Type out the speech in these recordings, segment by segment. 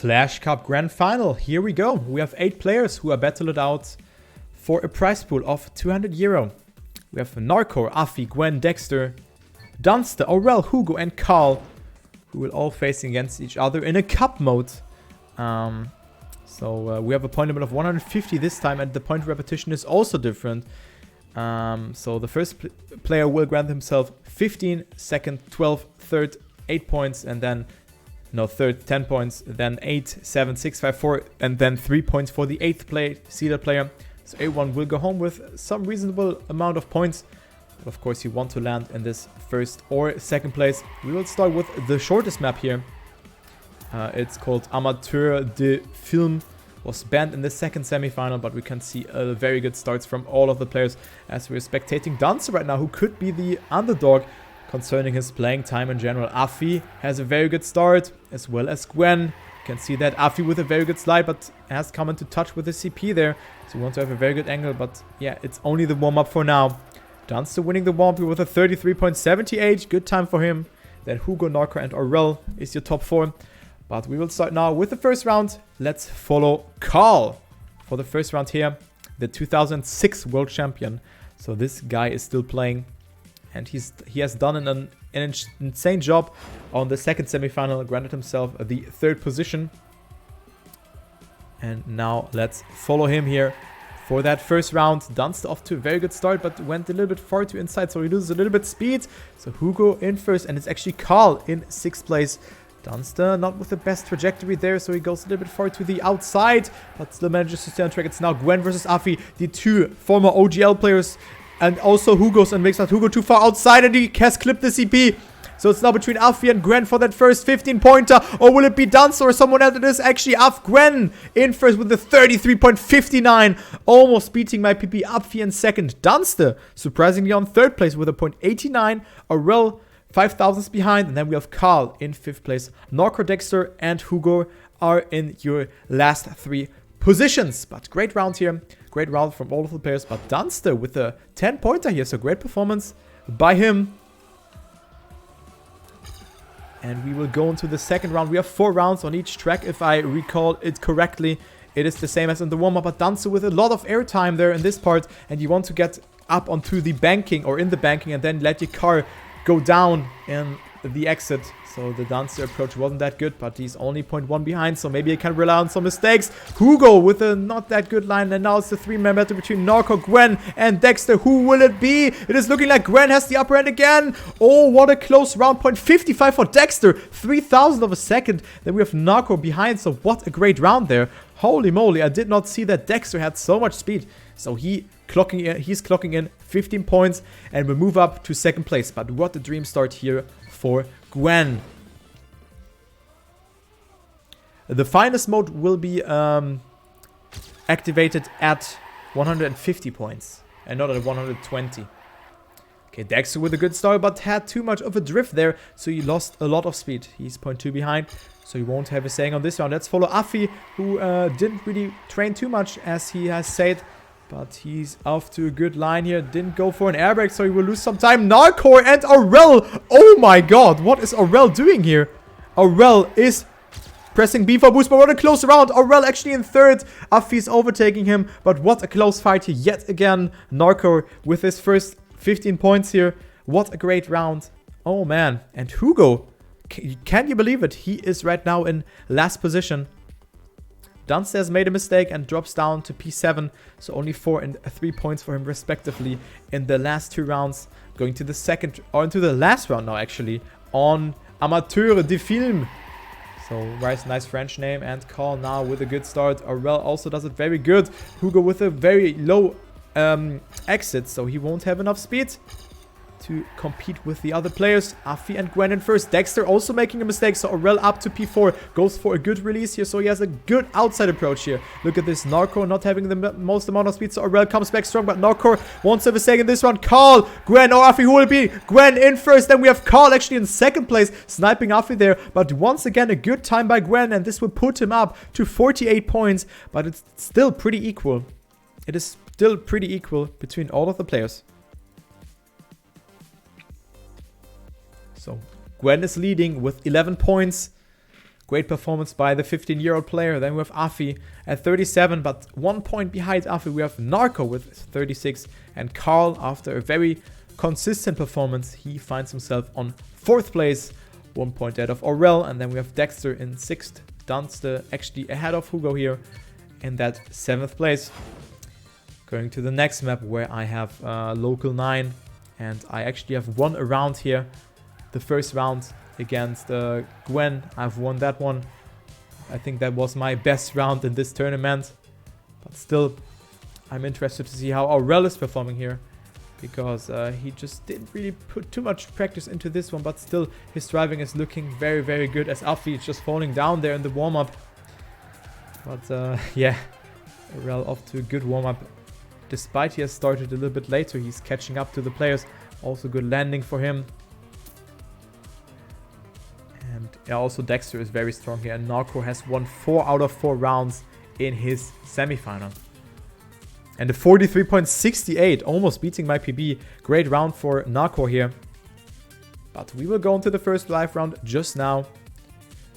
Flash Cup Grand Final. Here we go. We have 8 players who are battled out for a prize pool of €200. We have Narcor, Afi, Gwen, Dexter, Dunster, Aurel, Hugo, and Carl, who will all face against each other in a cup mode. We have a point limit of 150 this time, and the point repetition is also different. So the first player will grant himself 15, second 12, third 8 points, and then third 10 points, then 8, 7, 6, 5, 4, and then 3 points for the 8th seeded player. So everyone will go home with some reasonable amount of points. But of course, you want to land in this first or second place. We will start with the shortest map here. It's called Amateur de Film. Was banned in the second semi-final, but we can see very good starts from all of the players as we're spectating Dancer right now, who could be the underdog concerning his playing time in general. Afi has a very good start, as well as Gwen. You can see that Afi with a very good slide, but has come into touch with the CP there. So we want to have a very good angle, but yeah, it's only the warm-up for now. Dunster winning the warm-up with a 33.78. Good time for him. Then Hugo, Narco, and Aurel is your top 4. But we will start now with the first round. Let's follow Carl for the first round here. The 2006 world champion. So this guy is still playing. And he has done an insane job on the second semi-final. Granted himself the 3rd position. And now let's follow him here for that first round. Dunster off to a very good start, but went a little bit far too inside. So he loses a little bit speed. So Hugo in first, and it's actually Carl in 6th place. Dunster not with the best trajectory there, so he goes a little bit far to the outside, but still manages to stay on track. It's now Gwen versus Afi, the 2 former OGL players, and also Hugo's and makes not Hugo too far outside, and he has clipped the CP. So it's now between Afi and Gwen for that first 15-pointer, or will it be Dunster or someone else? It is actually Gwen in first with the 33.59, almost beating my PP. Afi in second. Dunster surprisingly on 3rd place with a .89. Aurel 5 thousandths behind, and then we have Carl in 5th place. Norco, Dexter, and Hugo are in your last 3 positions. But great round here. Great round from all of the players. But Dunster with a 10-pointer here. So great performance by him. And we will go into the second round. We have 4 rounds on each track, if I recall it correctly. It is the same as in the warm-up, but Dunster with a lot of airtime there in this part. And you want to get up onto the banking, or in the banking, and then let your car go down in the exit. So the Dunster approach wasn't that good, but he's only 0.1 behind, so maybe he can rely on some mistakes. Hugo with a not that good line, and now it's the 3-man battle between Narco, Gwen, and Dexter. Who will it be? It is looking like Gwen has the upper hand again. Oh, what a close round. 0.55 for Dexter. 3,000 of a second. Then we have Narco behind, so what a great round there. Holy moly, I did not see that Dexter had so much speed. So he's clocking in 15 points and will move up to 2nd place. But what a dream start here for Gwen. The finest mode will be activated at 150 points and not at 120. Okay, Dexter with a good start, but had too much of a drift there, so he lost a lot of speed. He's 0.2 behind, so he won't have a saying on this round. Let's follow Afi, who didn't really train too much, as he has said. But he's off to a good line here. Didn't go for an air brake, so he will lose some time. Narcor and Aurel. Oh my god, what is Aurel doing here? Aurel is pressing B for boost, but what a close round. Aurel actually in 3rd. Afi's overtaking him, but what a close fight here yet again. Narcor with his first 15 points here. What a great round. Oh man. And Hugo, can you believe it? He is right now in last position. Dunster has made a mistake and drops down to P7, so only 4 and 3 points for him respectively in the last 2 rounds. Going to the second, or into the last round now actually, on Amateur de Film. So nice French name, and Carl now with a good start. Aurel also does it very good. Hugo with a very low exit, so he won't have enough speed to compete with the other players. Afi and Gwen in first. Dexter also making a mistake, so Aurel up to P4. Goes for a good release here, so he has a good outside approach here. Look at this. Narco not having the most amount of speed, so Aurel comes back strong, but Narco won't have a second in this round. Carl, Gwen, or Afi, who will it be? Gwen in first, then we have Carl actually in 2nd place, sniping Afi there, but once again a good time by Gwen, and this will put him up to 48 points, but it's still pretty equal. It is still pretty equal between all of the players. So Gwen is leading with 11 points. Great performance by the 15-year-old player. Then we have Afi at 37, but 1 point behind Afi. We have Narco with 36. And Carl, after a very consistent performance, he finds himself on 4th place. 1 point ahead of Aurel. And then we have Dexter in 6th. Dunster actually ahead of Hugo here in that 7th place. Going to the next map where I have Local 9. And I actually have won a round here. The first round against Gwen. I've won that one. I think that was my best round in this tournament. But still, I'm interested to see how Aurel is performing here. Because he just didn't really put too much practice into this one. But still, his driving is looking very, very good. As Afi is just falling down there in the warm-up. But yeah, Aurel off to a good warm-up. Despite he has started a little bit later, he's catching up to the players. Also good landing for him. And yeah, also Dexter is very strong here. And Narco has won 4 out of 4 rounds in his semifinal. And the 43.68, almost beating my PB. Great round for Narco here. But we will go into the first live round just now.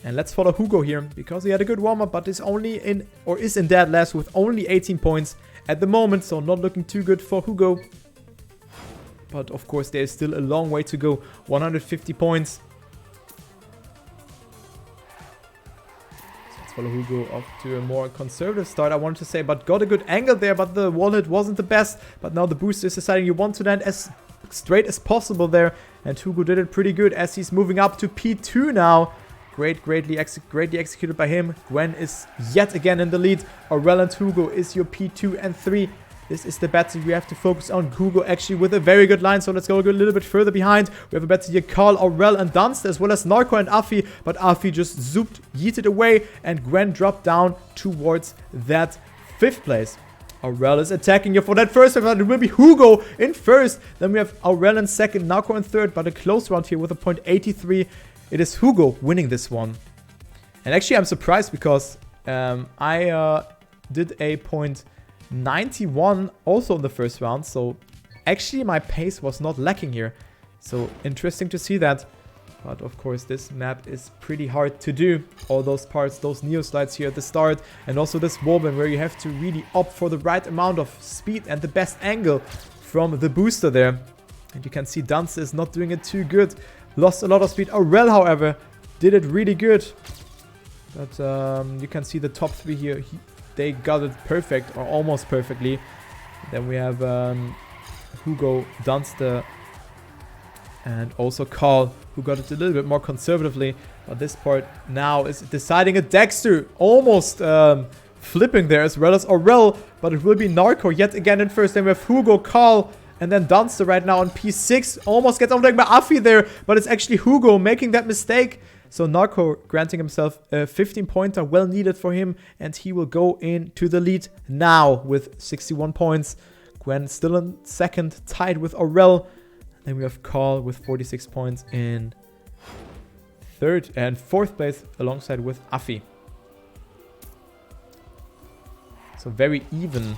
And let's follow Hugo here, because he had a good warm-up, but is only in, or is in dead last with only 18 points at the moment. So not looking too good for Hugo. But of course, there is still a long way to go. 150 points. Follow Hugo off to a more conservative start, I wanted to say, but got a good angle there, but the wall hit wasn't the best. But now the booster is deciding you want to land as straight as possible there, and Hugo did it pretty good as he's moving up to P2 now. Greatly executed by him. Gwen is yet again in the lead. Aurel and Hugo is your P2 and 3. This is the battle we have to focus on. Hugo actually with a very good line, so let's go a little bit further behind. We have a battle here, Carl, Aurel, and Dunster, as well as Narco and Afi. But Afi just yeeted away, and Gwen dropped down towards that 5th place. Aurel is attacking here for that first round. It will be Hugo in 1st. Then we have Aurel in 2nd, Narco in 3rd, but a close round here with a .83. It is Hugo winning this one. And actually, I'm surprised because I did a .91 also in the first round, so actually my pace was not lacking here. So interesting to see that. But of course this map is pretty hard to do. All those parts, those neo slides here at the start, and also this wallbang where you have to really opt for the right amount of speed and the best angle from the booster there. And you can see Dunster is not doing it too good. Lost a lot of speed. Aurel, however, did it really good. But you can see the top 3 here. They got it perfect, or almost perfectly. Then we have Hugo, Dunster, and also Carl, who got it a little bit more conservatively. But this part now is deciding a Dexter, almost flipping there, as well as Aurel. But it will be Narco yet again in 1st. Then we have Hugo, Carl, and then Dunster right now on P6. Almost gets overtaken by Afi there, but it's actually Hugo making that mistake. So Narco granting himself a 15-pointer, well needed for him, and he will go into the lead now with 61 points. Gwen still in 2nd, tied with Aurel. Then we have Carl with 46 points in 3rd and 4th place, alongside with Afi. So very even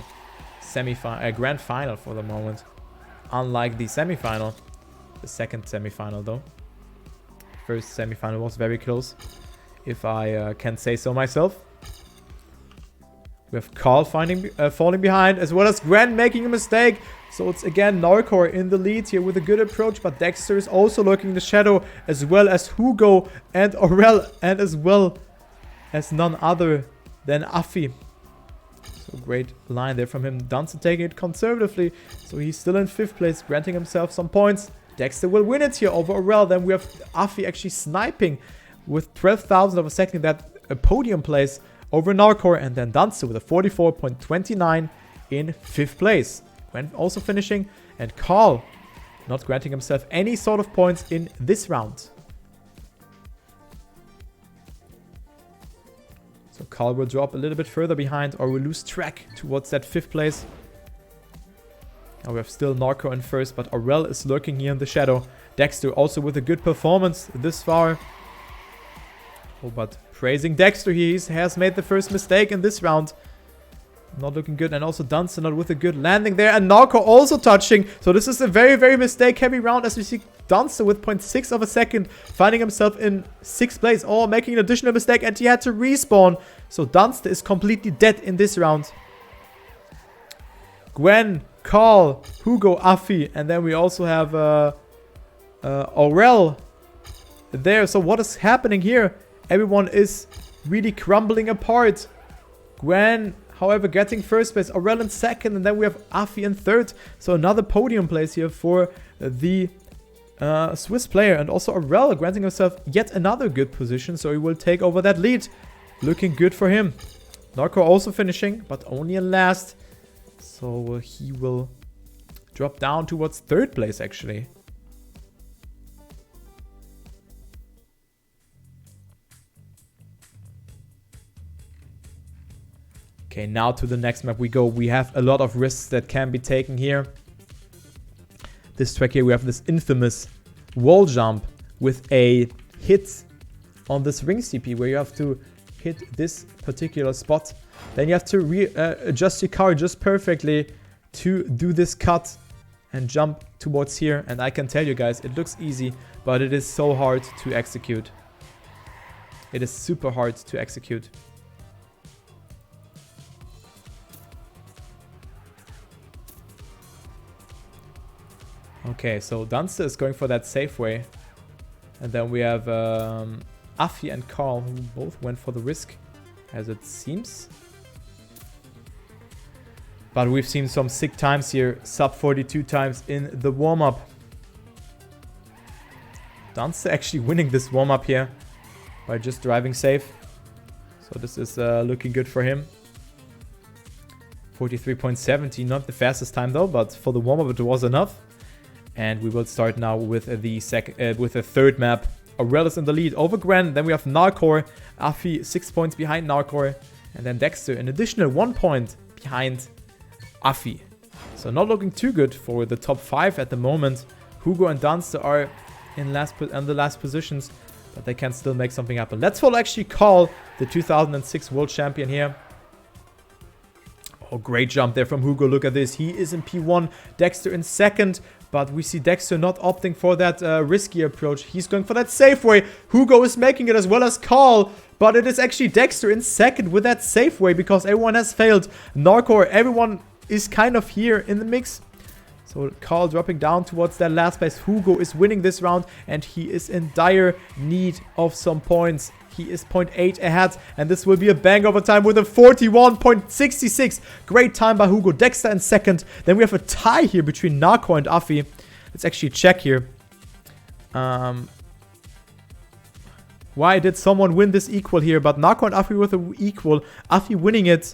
grand final for the moment. Unlike the semi-final, the 2nd semi-final though. First semi-final was very close, if I can say so myself. We have Carl falling behind, as well as Gwen making a mistake. So it's again Narco in the lead here with a good approach, but Dexter is also lurking in the shadow, as well as Hugo and Aurel, and as well as none other than Afi. So great line there from him. Dunster taking it conservatively, so he's still in 5th place, granting himself some points. Dexter will win it here over Aurel. Then we have Afi actually sniping with 12,000 of a second, that a podium place over Narco, and then Dunster with a 44.29 in 5th place. Gwen also finishing, and Carl not granting himself any sort of points in this round. So Carl will drop a little bit further behind, or will lose track towards that 5th place. Now we have still Narco in 1st, but Aurel is lurking here in the shadow. Dexter also with a good performance this far. Oh, but praising Dexter, he has made the first mistake in this round. not looking good. And also Dunster not with a good landing there. And Narco also touching. So this is a very, very mistake-heavy round as we see Dunster with 0.6 of a second finding himself in 6th place. Oh, making an additional mistake. And he had to respawn. So Dunster is completely dead in this round. Gwen, Carl, Hugo, Afi. And then we also have Aurel there. So what is happening here? Everyone is really crumbling apart. Gwen, however, getting first place. Aurel in second. And then we have Afi in third. So another podium place here for the Swiss player. And also Aurel granting himself yet another good position. So he will take over that lead. Looking good for him. Narco also finishing, but only in last. So he will drop down towards third place actually. Okay, now to the next map we go. We have a lot of risks that can be taken here. This track here, we have this infamous wall jump with a hit on this ring CP where you have to hit this particular spot. Then you have to adjust your car just perfectly to do this cut and jump towards here. And I can tell you guys, it looks easy, but it is so hard to execute. It is super hard to execute. Okay, so Dunster is going for that safe way. And then we have Afi and Carl, who both went for the risk, as it seems. But we've seen some sick times here, sub 42 times in the warm-up. Dunster actually winning this warm-up here by just driving safe. So this is looking good for him. 43.70, not the fastest time though, but for the warm-up it was enough. And we will start now with the third map. Aurel is in the lead over Gwen. Then we have Narcor. Afi 6 points behind Narcor. And then Dexter an additional 1 point behind Afi. So not looking too good for the top 5 at the moment. Hugo and Dunster are in the last positions, but they can still make something happen. Let's follow actually Carl, the 2006 world champion here. Oh, great jump there from Hugo. Look at this. He is in P1. Dexter in second. But we see Dexter not opting for that risky approach. He's going for that safe way. Hugo is making it as well as Carl. But it is actually Dexter in second with that safe way because everyone has failed. Narcor, everyone is kind of here in the mix. So Carl dropping down towards that last place. Hugo is winning this round and he is in dire need of some points. He is 0.8 ahead and this will be a bang over time with a 41.66. Great time by Hugo. Dexter in second. Then we have a tie here between Narco and Afi. Let's actually check here. Why did someone win this equal here? But Narco and Afi with an equal. Afi winning it.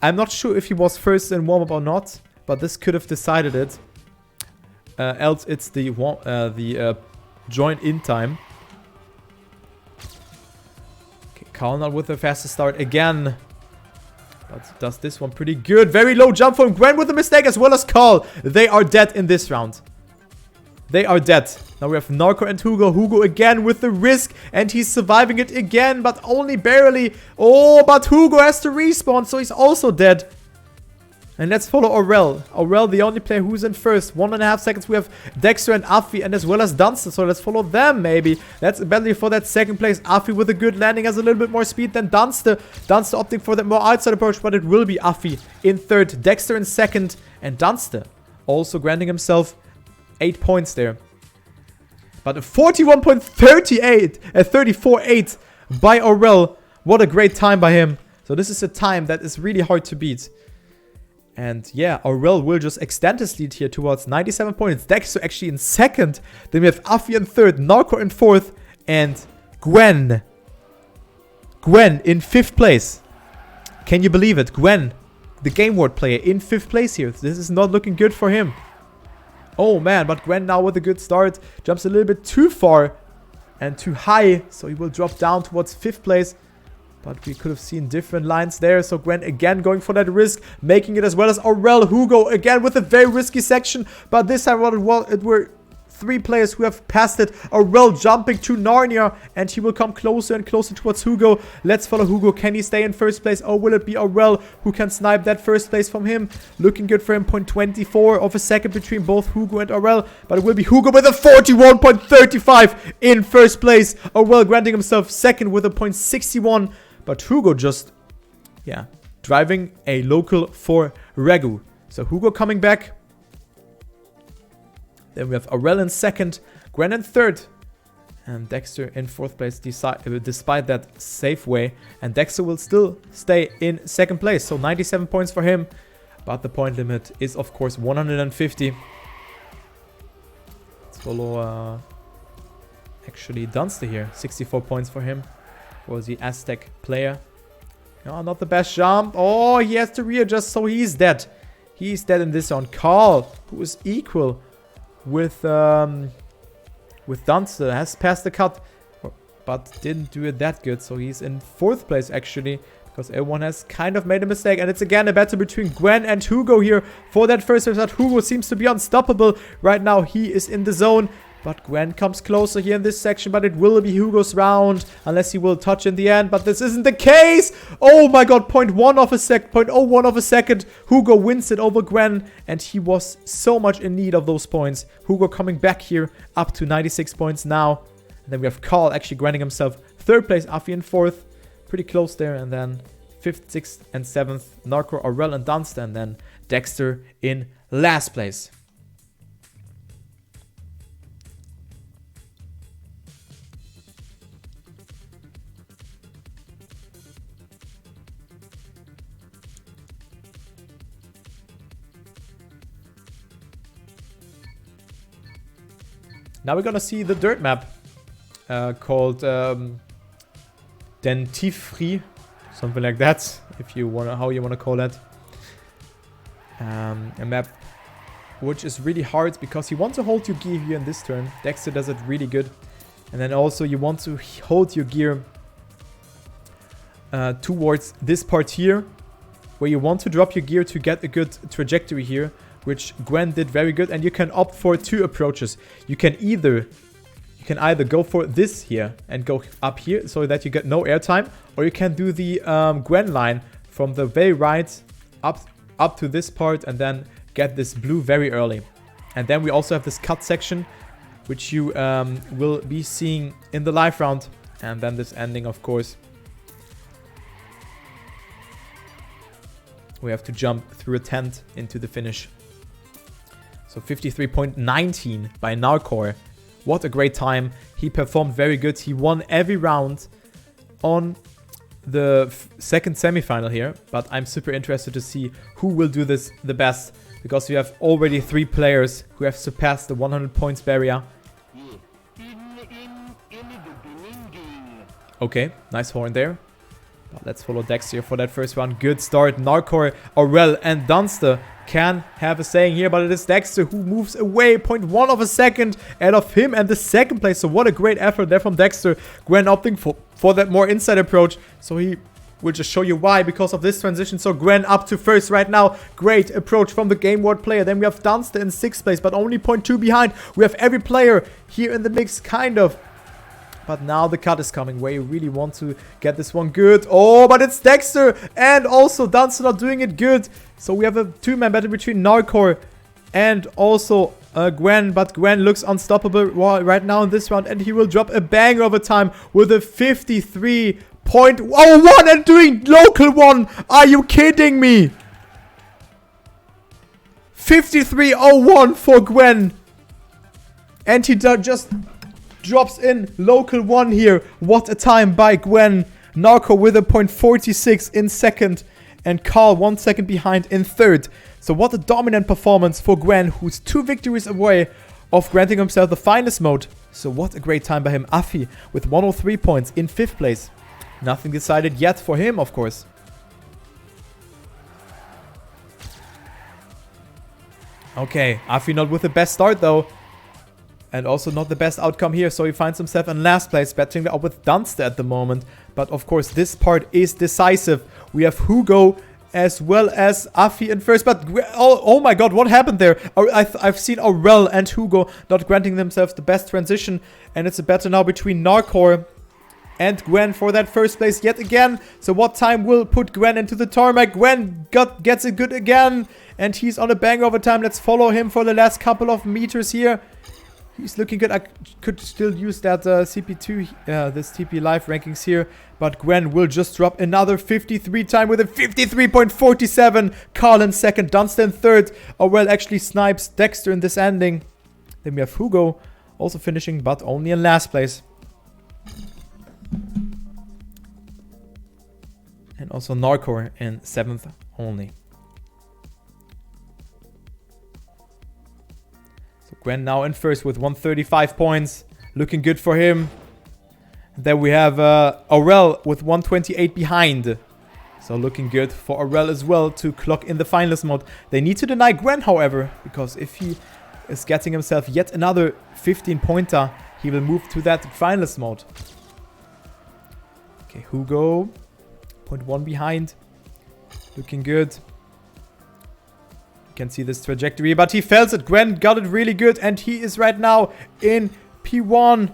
I'm not sure if he was first in warm-up or not, but this could have decided it. Else it's the join-in time. Carl not with the fastest start again. But does this one pretty good. Very low jump from Gwen with a mistake as well as Carl. They are dead in this round. They are dead. Now we have Narco and Hugo. Hugo again with the risk. And he's surviving it again, but only barely. Oh, but Hugo has to respawn, so he's also dead. And let's follow Aurel. Aurel, the only player who's in first. 1.5 seconds. We have Dexter and Afi and as well as Dunster. So let's follow them maybe. That's a battle for that second place. Afi with a good landing has a little bit more speed than Dunster. Dunster opting for that more outside approach, but it will be Afi in third. Dexter in second. And Dunster also granting himself 8 points there. But a 41.38, a 34.8 by Aurel. What a great time by him. So this is a time that is really hard to beat. And yeah, Aurel will just extend his lead here towards 97 points. Dexter actually in second. Then we have Afi in third, Narco in fourth, and Gwen. Gwen in 5th place. Can you believe it? Gwen, the Game Ward player, in 5th place here. This is not looking good for him. Oh man, but Gwen now with a good start. Jumps a little bit too far and too high. So he will drop down towards 5th place. But we could have seen different lines there. So Gwen again going for that risk. Making it as well as Aurel. Hugo again with a very risky section. But this time it were 3 players who have passed it. Aurel jumping to Narnia, and he will come closer and closer towards Hugo. Let's follow Hugo. Can he stay in first place, or will it be Aurel who can snipe that first place from him? Looking good for him. 0.24 of a second between both Hugo and Aurel, but it will be Hugo with a 41.35 in first place. Aurel granting himself second with a 0.61, but Hugo just, yeah, driving a local for Regu. So Hugo coming back. Then we have Aurel in second, Gwen in third, and Dexter in fourth place despite that safe way. And Dexter will still stay in second place. So 97 points for him, but the point limit is of course 150. Let's follow actually Dunster here. 64 points for him. Was the Aztec player. Oh, not the best jump. Oh, he has to readjust, so he's dead. He's dead in this round. Carl, who is equal with Dunster, has passed the cut, but didn't do it that good. So he's in fourth place actually, because everyone has kind of made a mistake. And it's again a battle between Gwen and Hugo here for that first episode. Hugo seems to be unstoppable right now. He is in the zone. But Gwen comes closer here in this section, but it will be Hugo's round, unless he will touch in the end, but this isn't the case! Oh my god, 0.01 of a second, Hugo wins it over Gwen, and he was so much in need of those points. Hugo coming back here, up to 96 points now. And then we have Carl actually granting himself third place, Afi in fourth, pretty close there, and then fifth, sixth, and seventh, Narco, Aurel, and Dunster, and then Dexter in last place. Now we're gonna see the dirt map called Dentifri, something like that, if you wanna, how you wanna call that. A map which is really hard because you want to hold your gear here in this turn. Dexter does it really good, and then also you want to hold your gear towards this part here, where you want to drop your gear to get a good trajectory here, which Gwen did very good. And you can opt for 2 approaches. You can either go for this here and go up here so that you get no airtime, or you can do the Gwen line from the very right up to this part and then get this blue very early. And then we also have this cut section, which you will be seeing in the live round, and then this ending, of course. We have to jump through a tent into the finish. So 53.19 by Narcor. What a great time. He performed very good. He won every round on the second semifinal here. But I'm super interested to see who will do this the best, because we have already 3 players who have surpassed the 100 points barrier. Okay, nice horn there. But let's follow Dexter for that first round. Good start. Narcor, Aurel, and Dunster can have a saying here, but it is Dexter who moves away 0.1 of a second out of him and the second place. So what a great effort there from Dexter. Gwen opting for that more inside approach. So he will just show you why, because of this transition. So Gwen up to first right now. Great approach from the Game Ward player. Then we have Dunster in 6th place, but only 0.2 behind. We have every player here in the mix, kind of. But now the cut is coming, where you really want to get this one good. Oh, but it's Dexter and also Dunster not doing it good. So we have a 2-man battle between Narcor and also Gwen. But Gwen looks unstoppable right now in this round, and he will drop a banger over time with a 53.01 and doing local 1. Are you kidding me? 53.01 for Gwen. And he just drops in local 1 here. What a time by Gwen. Narco with a 0.46 in second, and Carl 1 second behind in third. So what a dominant performance for Gwen, who's 2 victories away of granting himself the finest mode. So what a great time by him. Afi with 103 points in 5th place. Nothing decided yet for him, of course. Okay, Afi not with the best start though. And also not the best outcome here, so he finds himself in last place, battling it up with Dunster at the moment. But of course, this part is decisive. We have Hugo as well as Afi in first. But oh my god, what happened there? I've seen Aurel and Hugo not granting themselves the best transition. And it's a battle now between Narcor and Gwen for that first place yet again. So what time will put Gwen into the tarmac? Gwen gets it good again. And he's on a bang over time. Let's follow him for the last couple of meters here. He's looking good. I could still use that CP2, this TP Live rankings here. But Gwen will just drop another 53 time with a 53.47. Carl in second, Dunster in third. Aurel actually snipes Dexter in this ending. Then we have Hugo also finishing, but only in last place. And also Narcor in 7th only. So Gwen now in first with 135 points. Looking good for him. Then we have Aurel with 128 behind. So looking good for Aurel as well to clock in the finalist mode. They need to deny Gwen, however, because if he is getting himself yet another 15-pointer, he will move to that finalist mode. Okay, Hugo, 0.1 behind. Looking good. You can see this trajectory, but he fails it. Gwen got it really good, and he is right now in P1.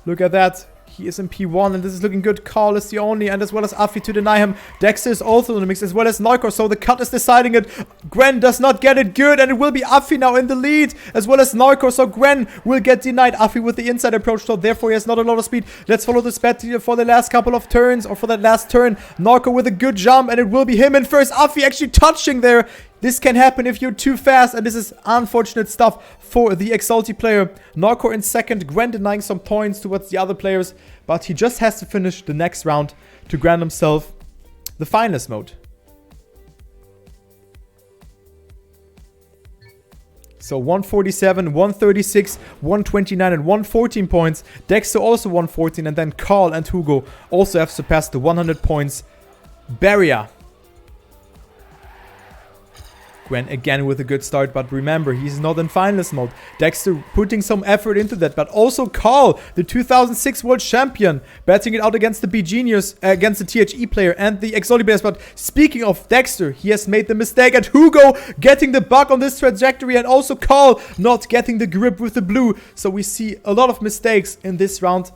Look at that. He is in P1, and this is looking good. Carl is the only, and as well as Afi to deny him. Dexter is also in the mix, as well as Narcor, so the cut is deciding it. Gwen does not get it good, and it will be Afi now in the lead, as well as Narcor, so Gwen will get denied. Afi with the inside approach, so therefore he has not a lot of speed. Let's follow this battle for the last couple of turns, or for that last turn. Narcor with a good jump, and it will be him in first. Afi actually touching there. This can happen if you're too fast, and this is unfortunate stuff for the Exalty player. Narcor in second, Gwen denying some points towards the other players, but he just has to finish the next round to grant himself the finalist mode. So 147, 136, 129 and 114 points. Dexter also 114, and then Carl and Hugo also have surpassed the 100 points barrier. Gwen again with a good start, but remember, he's not in finalist mode. Dexter putting some effort into that, but also Carl, the 2006 world champion, batting it out against the B-Genius, against the THE player and the Exalty players. But speaking of Dexter, he has made the mistake, and Hugo getting the bug on this trajectory, and also Carl not getting the grip with the blue. So we see a lot of mistakes in this round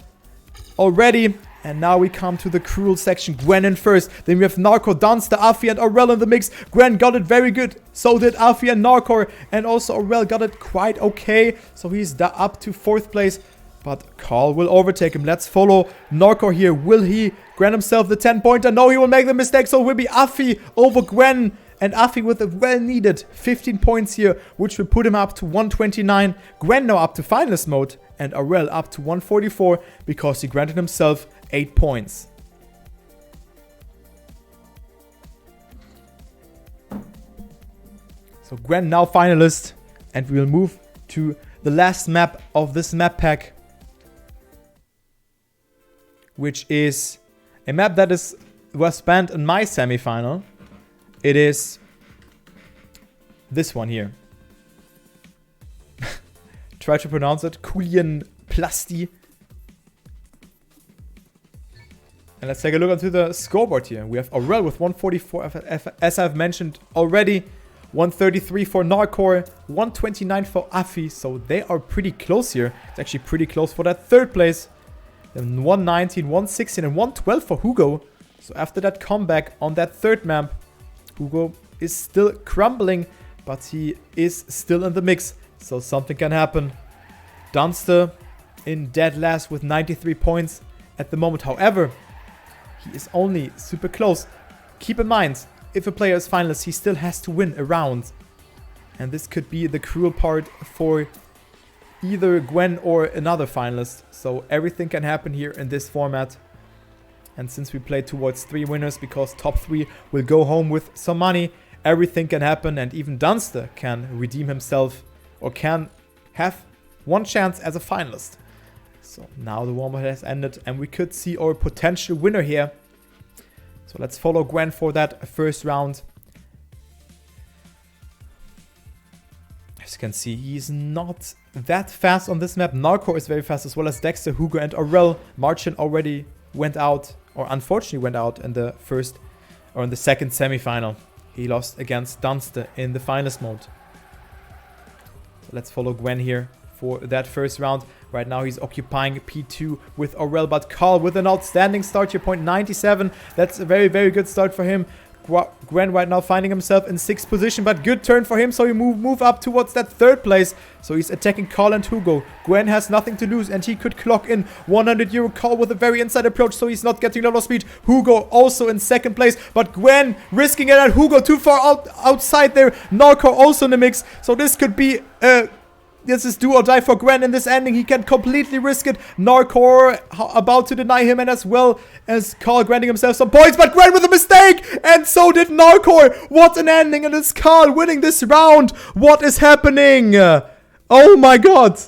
already. And now we come to the cruel section. Gwen in first. Then we have Narcor, Dunster, Afi, and Aurel in the mix. Gwen got it very good. So did Afi and Narcor. And also Aurel got it quite okay. So he's up to 4th place. But Carl will overtake him. Let's follow Narcor here. Will he grant himself the 10-pointer? No, he will make the mistake. So it will be Afi over Gwen. And Afi with a well-needed 15 points here, which will put him up to 129. Gwen now up to finalist mode. And Aurel up to 144 because he granted himself 8 points. So Gwen now finalist, and we will move to the last map of this map pack, which is a map that was banned in my semifinal. It is this one here. Try to pronounce it. Kulian Plasti. And let's take a look onto the scoreboard here. We have Aurel with 144, as I've mentioned already. 133 for Narcor, 129 for Afi. So they are pretty close here. It's actually pretty close for that 3rd place. Then 119, 116 and 112 for Hugo. So after that comeback on that 3rd map, Hugo is still crumbling, but he is still in the mix. So something can happen. Dunster in dead last with 93 points at the moment. However, he is only super close. Keep in mind, if a player is finalist, he still has to win a round. And this could be the cruel part for either Gwen or another finalist. So everything can happen here in this format. And since we play towards 3 winners, because top 3 will go home with some money, everything can happen. And even Dunster can redeem himself, or can have one chance as a finalist. So now the warm-up has ended, and we could see our potential winner here. So let's follow Gwen for that 1st round. As you can see, he's not that fast on this map. Narcor is very fast, as well as Dexter, Hugo and Aurel. Marcin already went out, or unfortunately went out in the first or in the second semifinal. He lost against Dunster in the finals mode. So let's follow Gwen here for that first round. Right now he's occupying P2 with Aurel, but Carl with an outstanding start here, 0.97. That's a very, very good start for him. Gwen right now finding himself in 6th position, but good turn for him, so he move up towards that 3rd place. So he's attacking Carl and Hugo. Gwen has nothing to lose, and he could clock in 100 euro. Carl with a very inside approach, so he's not getting a lot of speed. Hugo also in 2nd place, but Gwen risking it, and Hugo too far outside there. Narco also in the mix, so this could be this is do or die for Gwen in this ending. He can completely risk it. Narcor about to deny him, and as well as Carl granting himself some points. But Gwen with a mistake! And so did Narcor. What an ending! And it's Carl winning this round. What is happening? Oh my god.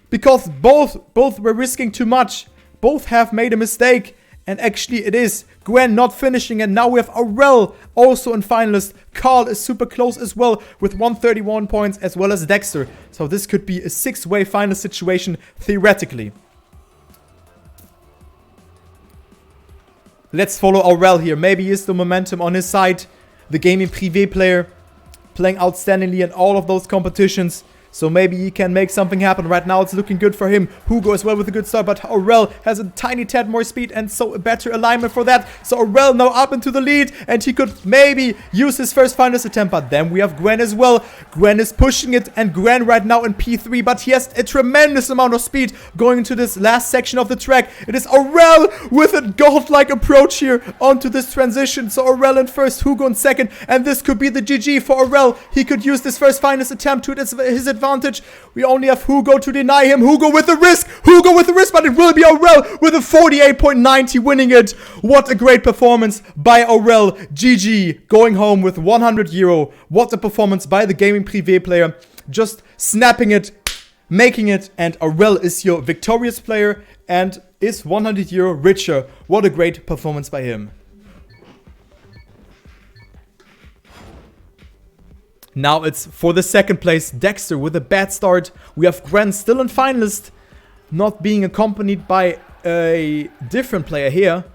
Because both were risking too much. Both have made a mistake. And actually it is Gwen not finishing, and now we have Aurel also in finalist. Carl is super close as well with 131 points, as well as Dexter. So this could be a 6-way final situation theoretically. Let's follow Aurel here. Maybe he is the momentum on his side. The gaming privé player playing outstandingly in all of those competitions. So maybe he can make something happen. Right now it's looking good for him. Hugo as well with a good start, but Aurel has a tiny tad more speed, and so a better alignment for that. So Aurel now up into the lead, and he could maybe use his first finals attempt. But then we have Gwen as well. Gwen is pushing it, and Gwen right now in P3, but he has a tremendous amount of speed going into this last section of the track. It is Aurel with a godlike approach here onto this transition. So Aurel in first, Hugo in second, and this could be the GG for Aurel. He could use this first finals attempt to his advantage. We only have Hugo to deny him. Hugo with the risk. Hugo with the risk, but it will be Aurel with a 48.90 winning it. What a great performance by Aurel. GG. Going home with 100 euro. What a performance by the gaming privé player. Just snapping it, making it, and Aurel is your victorious player and is 100 euro richer. What a great performance by him. Now it's for the second place, Dexter with a bad start. We have Gwen still in finalist, not being accompanied by a different player here.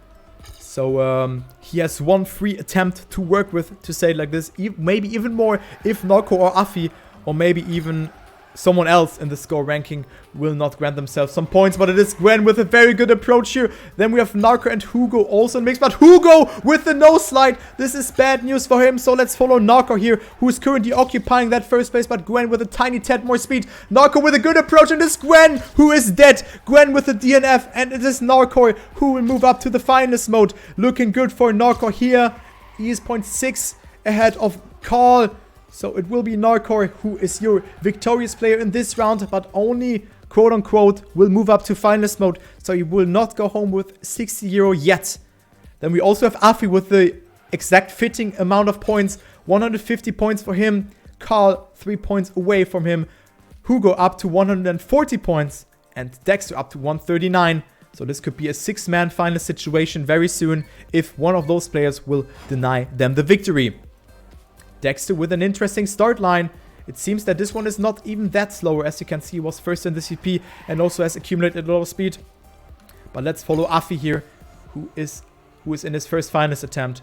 So he has one free attempt to work with, to say it like this. Maybe even more if Narco or Afi, or maybe even someone else in the score ranking will not grant themselves some points. But it is Gwen with a very good approach here. Then we have Narco and Hugo also in mix. But Hugo with the no slide. This is bad news for him. So let's follow Narco here, who is currently occupying that first place. But Gwen with a tiny tad more speed. Narco with a good approach. And it's Gwen who is dead. Gwen with the DNF. And it is Narco who will move up to the finalist mode. Looking good for Narco here. He is 0.6 ahead of Carl. So it will be Narcor who is your victorious player in this round, but only, quote-unquote, will move up to finalist mode. So he will not go home with 60 euro yet. Then we also have Afi with the exact fitting amount of points. 150 points for him. Carl 3 points away from him. Hugo up to 140 points. And Dexter up to 139. So this could be a 6-man finalist situation very soon if one of those players will deny them the victory. Dexter with an interesting start line. It seems that this one is not even that slower. As you can see, he was first in the CP and also has accumulated a lot of speed. But let's follow Afi here, who is in his first finalist attempt.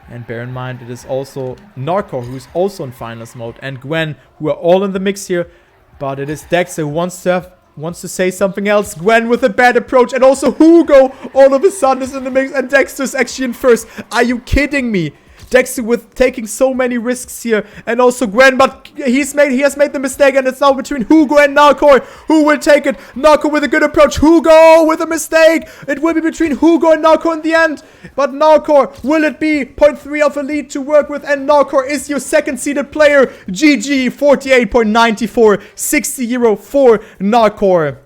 And bear in mind, it is also Narco, who's also in finalist mode, and Gwen, who are all in the mix here. But it is Dexter who wants to say something else. Gwen with a bad approach, and also Hugo all of a sudden is in the mix, and Dexter's actually in first. Are you kidding me? Dexter with taking so many risks here, and also Gwen, but he has made the mistake, and it's now between Hugo and Narco. Who will take it? Narco with a good approach. Hugo with a mistake. It will be between Hugo and Narco in the end, but Narco, will it be 0.3 of a lead to work with? And Narco is your second seeded player. GG, 48.94, 60 euro for Narco.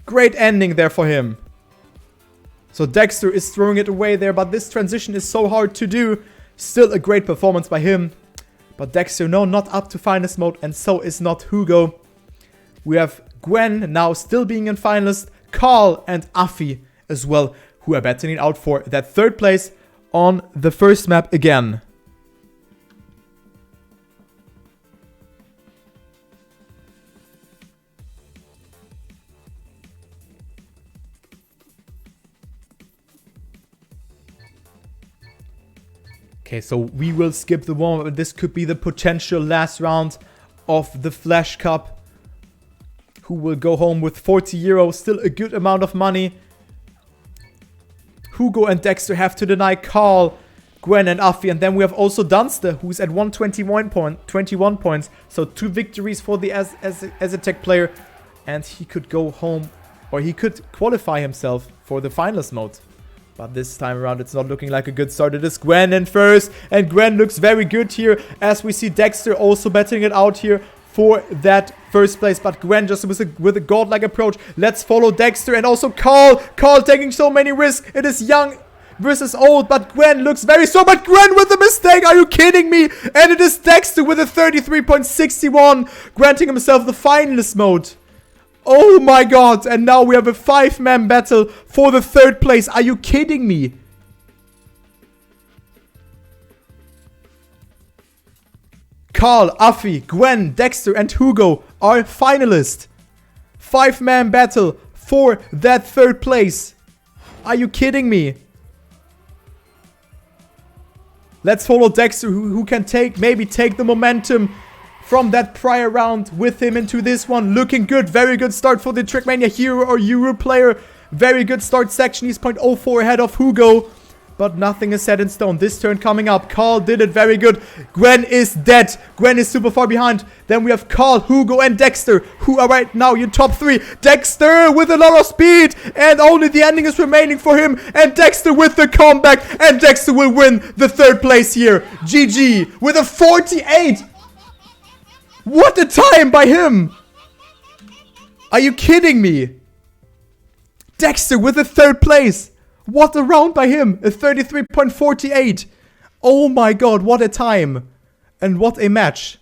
Great ending there for him. So Dexter is throwing it away there, but this transition is so hard to do. Still a great performance by him. But Dexter, no, not up to finalist mode, and so is not Hugo. We have Gwen now still being in finalist, Carl and Afi as well, who are battling out for that third place on the first map again. Okay, so we will skip the warm-up. This could be the potential last round of the Flash Cup. Who will go home with 40 euros, still a good amount of money. Hugo and Dexter have to deny Carl, Gwen and Afi. And then we have also Dunster, who's at 21 points. So 2 victories for the Aztec player. And he could go home, or he could qualify himself for the finalist mode. But this time around, it's not looking like a good start. It is Gwen in first. And Gwen looks very good here, as we see Dexter also betting it out here for that first place. But Gwen just with a godlike approach. Let's follow Dexter and also Carl. Carl taking so many risks. It is young versus old, but Gwen looks very strong. But Gwen with a mistake. Are you kidding me? And it is Dexter with a 33.61, granting himself the finalist mode. Oh my god. And now we have a 5-man battle for the 3rd place. Are you kidding me? Carl, Afi, Gwen, Dexter, and Hugo are finalists. 5-man battle for that 3rd place. Are you kidding me? Let's follow Dexter, who can maybe take the momentum from that prior round with him into this one. Looking good. Very good start for the Trickmania hero or Euro player. Very good start section. He's 0.04 ahead of Hugo. But nothing is set in stone. This turn coming up. Carl did it very good. Gwen is dead. Gwen is super far behind. Then we have Carl, Hugo, and Dexter, who are right now your top 3. Dexter with a lot of speed. And only the ending is remaining for him. And Dexter with the comeback. And Dexter will win the 3rd place here. GG with a 48. What a time by him. Are you kidding me? Dexter with the 3rd place. What a round by him. A 33.48. Oh my god, what a time. And what a match.